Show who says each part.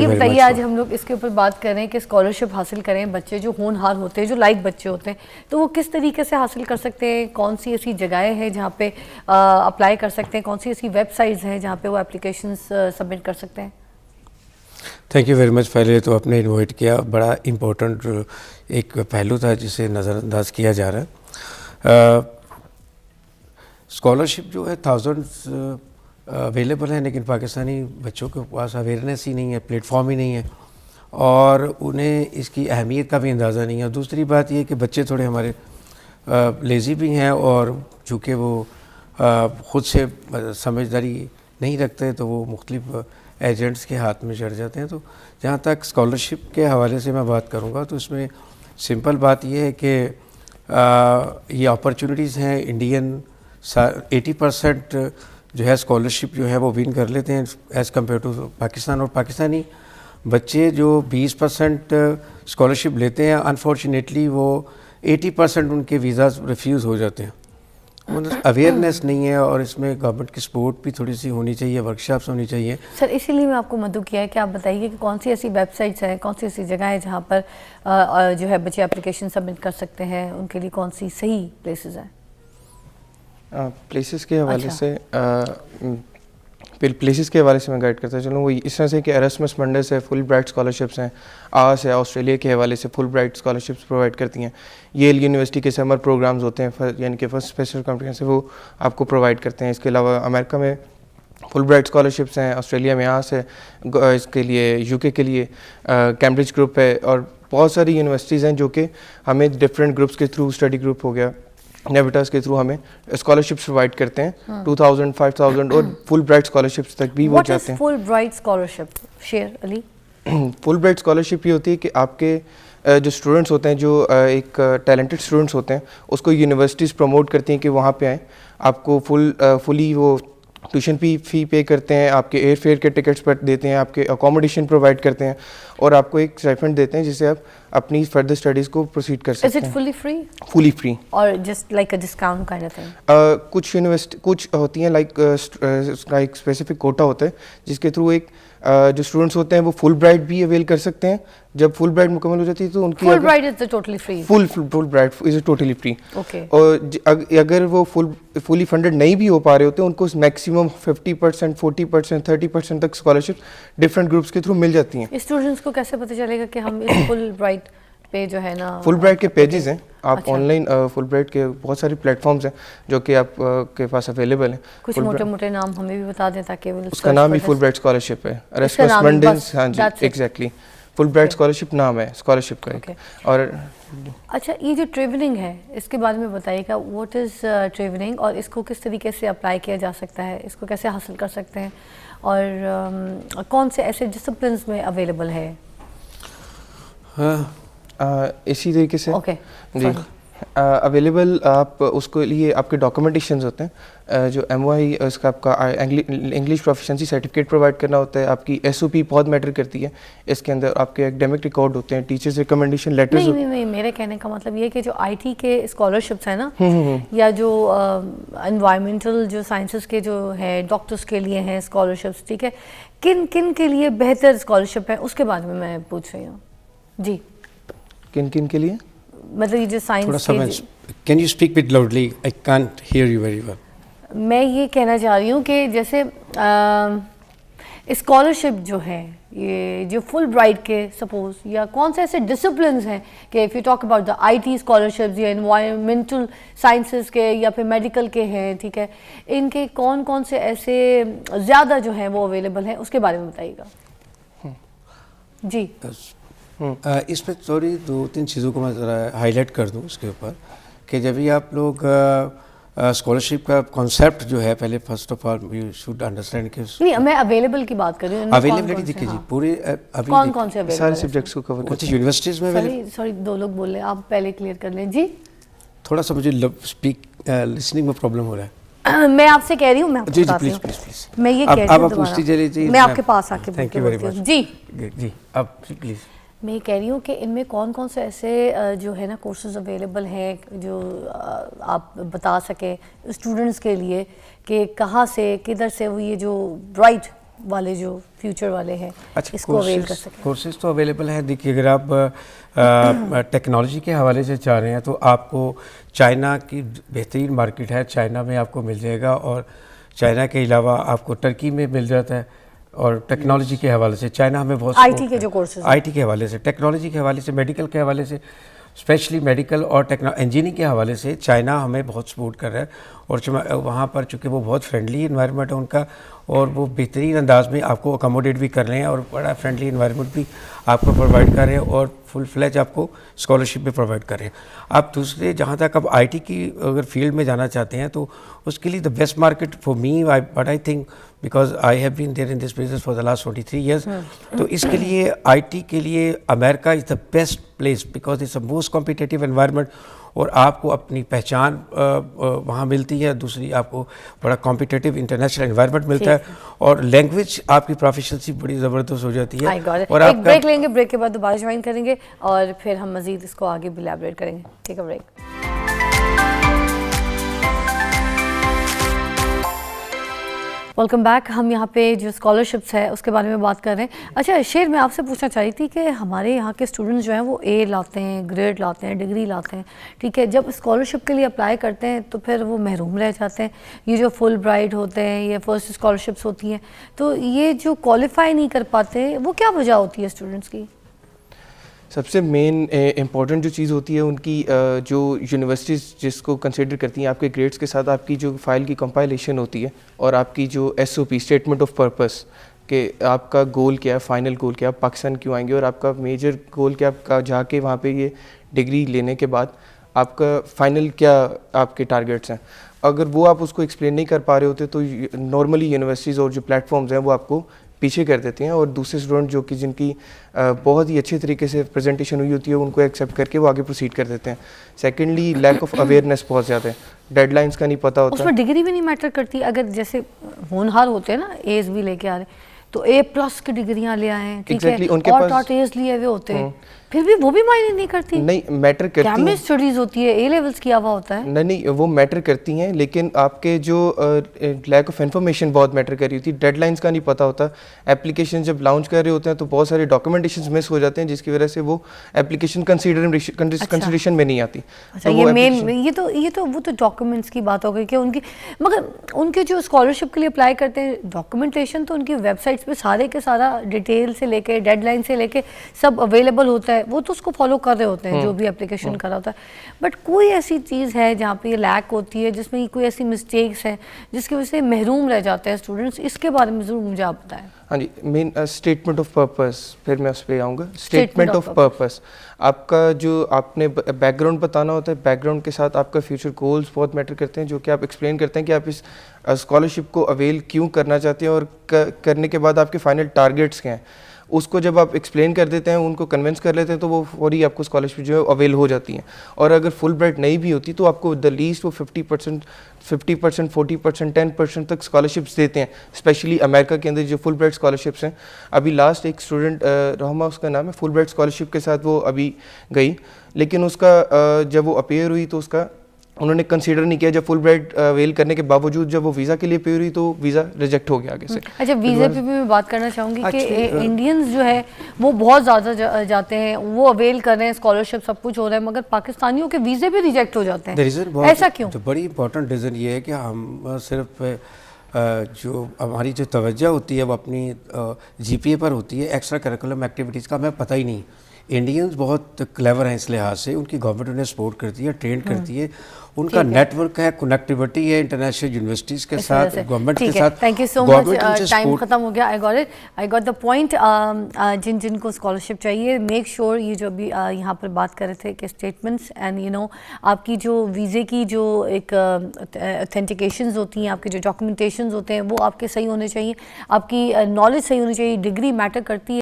Speaker 1: یہ بتائیے آج ہم لوگ اس کے اوپر بات کر رہے ہیں کہ اسکالرشپ حاصل کریں بچے جو ہونہار ہوتے ہیں, جو لائق بچے ہوتے ہیں, تو وہ کس طریقے سے حاصل کر سکتے ہیں؟ کون سی ایسی جگہیں ہیں جہاں پہ اپلائی کر سکتے ہیں؟ کون سی ایسی ویب سائٹس ہیں جہاں پہ وہ اپلیکیشنز سبمٹ کر سکتے ہیں؟
Speaker 2: Thank you very much. پہلے تو آپ نے انوائٹ کیا, بڑا امپورٹنٹ ایک پہلو تھا جسے نظر انداز کیا جا رہا ہے. اسکالرشپ جو ہے تھاؤزنڈس اویلیبل ہیں, لیکن پاکستانی بچوں کے پاس اویئرنیس ہی نہیں ہے, پلیٹ فارم ہی نہیں ہے, اور انہیں اس کی اہمیت کا بھی اندازہ نہیں ہے. دوسری بات یہ کہ بچے تھوڑے ہمارے لیزی بھی ہیں, اور چونکہ وہ خود سے سمجھداری نہیں رکھتے تو وہ مختلف ایجنٹس کے ہاتھ میں چڑھ جاتے ہیں. تو جہاں تک اسکالرشپ کے حوالے سے میں بات کروں گا تو اس میں سمپل بات یہ ہے کہ یہ اپرچونیٹیز ہیں. انڈین 80% جو ہے اسکالرشپ جو ہے وہ ون کر لیتے ہیں ایز کمپیئر ٹو پاکستان, اور پاکستانی بچے جو 20% اسکالرشپ لیتے ہیں انفارچونیٹلی وہ 80% ان کے ویزاز ریفیوز ہو جاتے ہیں. اویئرنیس نہیں ہے, اور اس میں گورنمنٹ کی سپورٹ بھی تھوڑی سی ہونی چاہیے, ورکشاپس ہونی چاہیے.
Speaker 1: سر اسی لیے میں آپ کو مدعو کیا ہے کہ آپ بتائیے کہ کون سی ایسی ویب سائٹس ہیں, کون سی ایسی جگہ ہیں جہاں پر جو ہے بچے اپلیکیشن سبمٹ کر سکتے ہیں, ان کے لیے کون سی صحیح پلیسز ہیں؟
Speaker 3: پلیسز کے حوالے سے پلیسز کے حوالے سے میں گائڈ کرتا چلوں. وہ اس طرح سے کہ ایراسمس منڈس ہے, فل برائٹ اسکالرشپس ہیں, آس ہے, آسٹریلیا کے حوالے سے فل برائٹ اسکالرشپس پرووائڈ کرتی ہیں. ییل یونیورسٹی کے سمر پروگرامز ہوتے ہیں, یعنی کہ فرسٹ اسپیشل کمپریہنسو, وہ آپ کو پرووائڈ کرتے ہیں. اس کے علاوہ امریکہ میں فل برائٹ اسکالرشپس ہیں, آسٹریلیا میں آس ہے, اس کے لیے یو کے لیے کیمبرج گروپ ہے, اور بہت ساری یونیورسٹیز ہیں جو کہ ہمیں ڈفرینٹ گروپس کے تھرو, اسٹڈی گروپ ہو گیا, نیویٹاس کے تھرو ہمیں اسکالرشپس پرووائڈ کرتے ہیں. 2000 5000 اور فل برائٹ اسکالرشپس تک بھی وہ جاتے ہیں.
Speaker 1: فل برائٹ اسکالرشپ شیر علی.
Speaker 3: فل برائٹ اسکالرشپ یہ ہوتی ہے کہ آپ کے جو اسٹوڈنٹس ہوتے ہیں, جو ایک ٹیلنٹڈ اسٹوڈنٹس ہوتے ہیں, اس کو یونیورسٹیز پروموٹ کرتی ہیں کہ وہاں پہ آئیں. آپ کو فلی وہ ٹیوشن فی پے کرتے ہیں, آپ کے ایئر فیئر کے ٹکٹس پر دیتے ہیں, آپ کے اکوموڈیشن پرووائڈ کرتے ہیں, اور آپ کو ایک اسٹائپنڈ دیتے ہیں جس سے آپ اپنی فردر اسٹڈیز کو پروسیڈ کر سکتے ہیں.
Speaker 1: Is it fully free?
Speaker 3: Fully free.
Speaker 1: Or just like a discount kind of thing?
Speaker 3: کچھ یونیورسٹی کچھ ہوتی ہیں لائک اسپیسیفک کوٹا ہوتا ہے جس کے تھرو ایک جو اسٹوڈنٹس ہوتے ہیں وہ فل برائٹ بھی اویل کر سکتے ہیں. جب فل برائٹ مکمل ہو جاتی ہے تو ان کی
Speaker 1: Fulbright is totally free.
Speaker 3: Fulbright is totally free.
Speaker 1: Okay.
Speaker 3: اور اگر وہ فلی فنڈڈ نہیں بھی ہو پا رہے ہوتے, ان کو میکسیمم 50% 40% 30% تک اسکالرشپ ڈفرینٹ گروپس کے تھرو مل جاتی ہیں.
Speaker 1: اسٹوڈنٹس کو کیسے پتہ چلے گا کہ ہم اس فل برائٹ پہ جو ہے نا,
Speaker 3: فل برائٹ کے پیجز ہیں, آپ آن لائن فل برائٹ کے بہت ساری پلیٹ فارمز ہیں جو کہ آپ کے پاس اویلیبل ہیں.
Speaker 1: کچھ موٹے موٹے نام ہمیں بھی بتا دیں تاکہ
Speaker 3: اس کا نام بھی فل برائٹ اسکالرشپ ہے. ایراسمس منڈس, ہاں جی ایگزیکٹلی, فل برائٹ اسکالرشپ نام ہے اسکالرشپ کا. اور
Speaker 1: اچھا, یہ جو ٹریولنگ ہے اس کے بارے میں بتائیے گا, واٹ از ٹریولنگ, اور اس کو کس طریقے سے اپلائی کیا جا سکتا ہے, اس کو کیسے حاصل کر سکتے ہیں, اور کون سے ایسے ڈسپلنس میں اویلیبل ہے؟
Speaker 3: اسی طریقے سے
Speaker 1: اوکے
Speaker 3: جی اویلیبل. آپ اس کے لیے آپ کے ڈاکومنٹیشنز ہوتے ہیں, جو ایم او آئی, اس کا آپ کا انگلش پروفیشنسی سرٹیفکیٹ پرووائڈ کرنا ہوتا ہے. آپ کی ایس او پی بہت میٹر کرتی ہے اس کے اندر. آپ کے ایکڈیمک ریکارڈ ہوتے ہیں, ٹیچرز ریکمنڈیشن لیٹرز.
Speaker 1: نہیں, میرے کہنے کا مطلب یہ کہ جو آئی ٹی کے اسکالرشپس ہیں نا, یا جو انوائرمنٹل جو سائنسز کے جو ہے ڈاکٹرس کے لیے ہیں اسکالرشپس, ٹھیک ہے, کن کن کے لیے بہتر اسکالرشپ ہے اس کے بارے میں پوچھ رہی ہوں. جی
Speaker 3: کن کن کے لیے
Speaker 1: مطلب یہ جو سائنس کے,
Speaker 2: can you speak but loudly, I can't hear you very well.
Speaker 1: میں یہ کہنا چاہ رہی ہوں کہ جیسے اسکالرشپ جو ہے یہ جو فل برائٹ کے سپوز, یا کون سے ایسے ڈسپلنز ہیں کہ if you talk about the I T scholarships یا انوائرمنٹل سائنسز کے یا پھر میڈیکل کے ہیں, ٹھیک ہے, ان کے کون کون سے ایسے زیادہ جو ہیں وہ اویلیبل ہیں, اس کے بارے میں بتائیے گا. جی
Speaker 2: اس میں تھوڑی 2-3 چیزوں کو میں ذرا ہائی لائٹ کر دوں اس کے اوپر, کہ جب بھی آپ لوگ اسکالرشپ کا کانسیپٹ جو ہے, پہلے first of all you should understand کہ
Speaker 1: نہیں, میں اویلیبل کی بات کر رہی ہوں.
Speaker 2: اویلیبلٹی دیکھیے جی, پورے ابھی
Speaker 1: کون سے
Speaker 3: سارے سبجیکٹس کو کور
Speaker 2: کرتے ہیں یونیورسٹیز میں.
Speaker 1: سوری 2 لوگ بول رہے ہیں, آپ پہلے کلیئر کر لیں. جی
Speaker 2: تھوڑا سا مجھے لسننگ میں پرابلم ہو رہا ہے.
Speaker 1: میں آپ سے کہہ رہی ہوں, میں
Speaker 2: جی جی پلیز پلیز پلیز,
Speaker 1: میں یہ کہہ رہی ہوں, میں آپ کے پاس آ کے
Speaker 2: تھینک یو ویری مچ.
Speaker 1: جی
Speaker 2: جی آپ پلیز.
Speaker 1: میں یہ کہہ رہی ہوں کہ ان میں کون کون سے ایسے جو ہے نا کورسز اویلیبل ہیں جو آپ بتا سکیں اسٹوڈنٹس کے لیے, کہ کہاں سے کدھر سے وہ یہ جو برائٹ والے جو فیوچر والے ہیں
Speaker 2: اچھا
Speaker 1: اس کو اویل کر سکیں؟
Speaker 2: کورسز تو اویلیبل ہیں. دیکھیے اگر آپ ٹیکنالوجی کے حوالے سے چاہ رہے ہیں تو آپ کو چائنا کی بہترین مارکیٹ ہے, چائنا میں آپ کو مل جائے گا, اور چائنا کے علاوہ آپ کو ٹرکی میں مل جاتا ہے. اور ٹیکنالوجی کے حوالے سے چائنا ہمیں بہت
Speaker 1: آئی ٹی کے جو کورسز
Speaker 2: آئی ٹی کے حوالے سے, ٹیکنالوجی کے حوالے سے, میڈیکل کے حوالے سے, اسپیشلی میڈیکل اور انجینئرنگ کے حوالے سے چائنا ہمیں بہت سپورٹ کر رہا ہے. اور وہاں پر چونکہ وہ بہت فرینڈلی انوائرمنٹ ہے ان کا, اور وہ بہترین انداز میں آپ کو اکاموڈیٹ بھی کر رہے ہیں, اور بڑا فرینڈلی انوائرمنٹ بھی آپ کو پرووائڈ کر رہے ہیں, اور فل فلیج آپ کو اسکالرشپ بھی پرووائڈ کر رہے ہیں. آپ دوسرے جہاں تک اب آئی ٹی کی اگر فیلڈ میں جانا چاہتے ہیں تو اس کے لیے the best market for me, but I think because I have been there in this business for the last 23 years, تو اس کے لیے آئی ٹی کے لیے America is the best place because it's a most competitive environment, اور آپ کو اپنی پہچان وہاں ملتی ہے. دوسری آپ کو بڑا کمپیٹیٹیو انٹرنیشنل انوائرمنٹ ملتا ہے, اور لینگویج آپ کی پروفیشنسی بڑی زبردست ہو جاتی ہے. اور
Speaker 1: ایک بریک لیں گے, بریک کے بعد دوبارہ جوائن کریں گے اور پھر ہم مزید اس کو آگے بھی ایلیبریٹ کریں گے. ٹیک اے بریک. Welcome back. ہم یہاں پہ جو اسکالرشپس ہے اس کے بارے میں بات کر رہے ہیں. اچھا شیر, میں آپ سے پوچھنا چاہ رہی تھی کہ ہمارے یہاں کے اسٹوڈنٹس جو ہیں وہ اے لاتے ہیں, گریڈ لاتے ہیں, ڈگری لاتے ہیں, ٹھیک ہے, جب اسکالرشپ کے لیے اپلائی کرتے ہیں تو پھر وہ محروم رہ جاتے ہیں. یہ جو فل برائٹ ہوتے ہیں یا فرسٹ اسکالرشپس ہوتی ہیں, تو یہ جو کوالیفائی نہیں کر پاتے, وہ کیا وجہ ہوتی ہے اسٹوڈنٹس کی؟
Speaker 3: سب سے مین امپورٹنٹ جو چیز ہوتی ہے ان کی جو یونیورسٹیز جس کو کنسیڈر کرتی ہیں آپ کے گریڈس کے ساتھ, آپ کی جو فائل کی کمپائلیشن ہوتی ہے, اور آپ کی جو S O P statement of purpose کہ آپ کا گول کیا ہے, فائنل گول کیا ہے, آپ پاکستان کیوں آئیں گے, اور آپ کا میجر گول کیا, آپ کا جا کے وہاں پہ یہ ڈگری لینے کے بعد آپ کا فائنل کیا آپ کے ٹارگیٹس ہیں. اگر وہ آپ اس کو ایکسپلین نہیں کر پا رہے ہوتے تو نارملی یونیورسٹیز اور جو پلیٹ فارمز ہیں وہ آپ کو پیچھے کر دیتے ہیں, اور دوسرے اسٹوڈنٹ جو کہ جن کی بہت ہی اچھے طریقے سے پریزنٹیشن ہوئی ہوتی ہے ان کو ایکسیپٹ کر کے وہ آگے پروسیڈ کر دیتے ہیں. سیکنڈلی لیک آف اویئرنیس بہت زیادہ ہے, ڈیڈ لائنس کا نہیں پتہ ہوتا.
Speaker 1: اس میں ڈگری بھی نہیں میٹر کرتی. اگر جیسے ہونہار ہوتے ہیں نا, ایز بھی لے کے آ رہے ہیں تو اے پلس کی ڈگریاں لے آئے ہیں, ٹھیک ہے, اور ٹاٹ ایز لیے ہوئے ہوتے ہیں, پھر بھی وہ بھی معنی نہیں کرتی.
Speaker 3: نہیں میٹر کرتی ہیں,
Speaker 1: کیمسٹ اسٹڈیز ہوتی ہے, اے لیولس کیا ہوا ہوتا ہے.
Speaker 3: نہیں وہ میٹر کرتی ہیں, لیکن آپ کے جو لیک آف انفارمیشن بہت میٹر کر رہی ہوتی ہے. ڈیڈ لائنس کا نہیں پتہ ہوتا. ایپلیکیشن جب لانچ کر رہے ہوتے ہیں تو بہت سارے ڈاکومنٹیشنز مس ہو جاتے ہیں جس کی وجہ سے وہ ایپلیکیشن کنسیڈریشن میں نہیں آتی.
Speaker 1: اچھا یہ مین, یہ تو وہ تو ڈاکومنٹس کی بات ہو گئی کہ ان کی, مگر ان کے جو اسکالرشپ کے لیے اپلائی کرتے ہیں ڈاکومنٹیشن تو ان کی ویب سائٹس پہ سارے کے سارا ڈیٹیل سے لے کے ڈیڈ لائن سے لے کے سب اویلیبل ہوتا ہے, وہ تو اس کو فالو کر رہے ہوتے ہیں جو بھی اپلیکیشن کر رہا ہوتا ہے. بٹ کوئی ایسی چیز ہے جہاں پہ یہ لیک ہوتی ہے, جس میں کوئی ایسی مسٹیکس ہیں جس کی وجہ سے محروم رہ جاتے ہیں اسٹوڈنٹس, اس کے بارے میں ضرور مجھے آپ بتائیں.
Speaker 3: ہاں جی, مین اسٹیٹمنٹ آف پرپس, پھر میں اس پہ آؤں گا. اسٹیٹمنٹ آف پرپس آپ کا جو آپ نے بیک گراؤنڈ بتانا ہوتا ہے, بیک گراؤنڈ کے ساتھ آپ کا فیوچر گولز بہت میٹر کرتے ہیں, جو کہ آپ ایکسپلین کرتے ہیں کہ آپ اس اسکالرشپ کو اویل کیوں کرنا چاہتے ہیں, اور کرنے کے بعد آپ کے فائنل ٹارگیٹس کیا ہیں. اس کو جب آپ ایکسپلین کر دیتے ہیں, ان کو کنونس کر لیتے ہیں, تو وہ فوری آپ کو اسکالرشپ جو ہے اویل ہو جاتی ہیں. اور اگر فل برائٹ نہیں بھی ہوتی تو آپ کو دا لیسٹ وہ 50%, 40%, 10% تک اسکالرشپس دیتے ہیں. اسپیشلی امریکہ کے اندر جو فل برائٹ اسکالرشپس ہیں, ابھی لاسٹ ایک اسٹوڈنٹ رحمہ اس کا نام ہے, فل برائٹ اسکالرشپ کے ساتھ وہ ابھی گئی, لیکن اس کا جب وہ اپیئر ہوئی تو اس کا انہوں نے کنسیڈر نہیں کیا. جب فل برائٹ ویل کرنے کے باوجود جب وہ ویزا کے لیے پے ہوئی تو ویزا ریجیکٹ ہو گیا آگے سے.
Speaker 1: اچھا ویزے پہ بھی میں بات کرنا چاہوں گی کہ انڈینز جو ہے وہ بہت زیادہ جاتے ہیں, وہ اویل کر رہے ہیں, اسکالرشپ سب کچھ ہو رہا ہے, مگر پاکستانیوں کے ویزے بھی ریجیکٹ ہو جاتے ہیں. ایسا کیوں؟
Speaker 2: بڑی امپورٹنٹ ریزن یہ ہے کہ ہم صرف جو ہماری جو توجہ ہوتی ہے وہ اپنی جی پی اے پر ہوتی ہے, ایکسٹرا کریکولم ایکٹیویٹیز کا ہمیں پتہ ہی نہیں. انڈینز بہت کلیور ہیں اس لحاظ سے, ان کی گورنمنٹ انہیں سپورٹ کرتی ہے, ٹرین کرتی ہے, ان کا نیٹ ورک ہے, کنیکٹیوٹی ہے انٹرنیشنل یونیورسٹیز کے ساتھ, گورنمنٹ کے ساتھ.
Speaker 1: Thank you so much, time ختم ہو گیا. I got the point. جن کو اسکالرشپ چاہیے, میک شیور یہ جو ابھی یہاں پر بات کر رہے تھے کہ اسٹیٹمنٹس اینڈ یو نو آپ کی جو ویزے کی جو ایک اتھینٹیکیشنز ہوتی ہیں, آپ کے جو ڈاکومنٹیشنز ہوتے ہیں وہ آپ کے صحیح ہونے چاہیے, آپ کی نالج صحیح ہونی چاہیے. ڈگری میٹر کرتی ہے.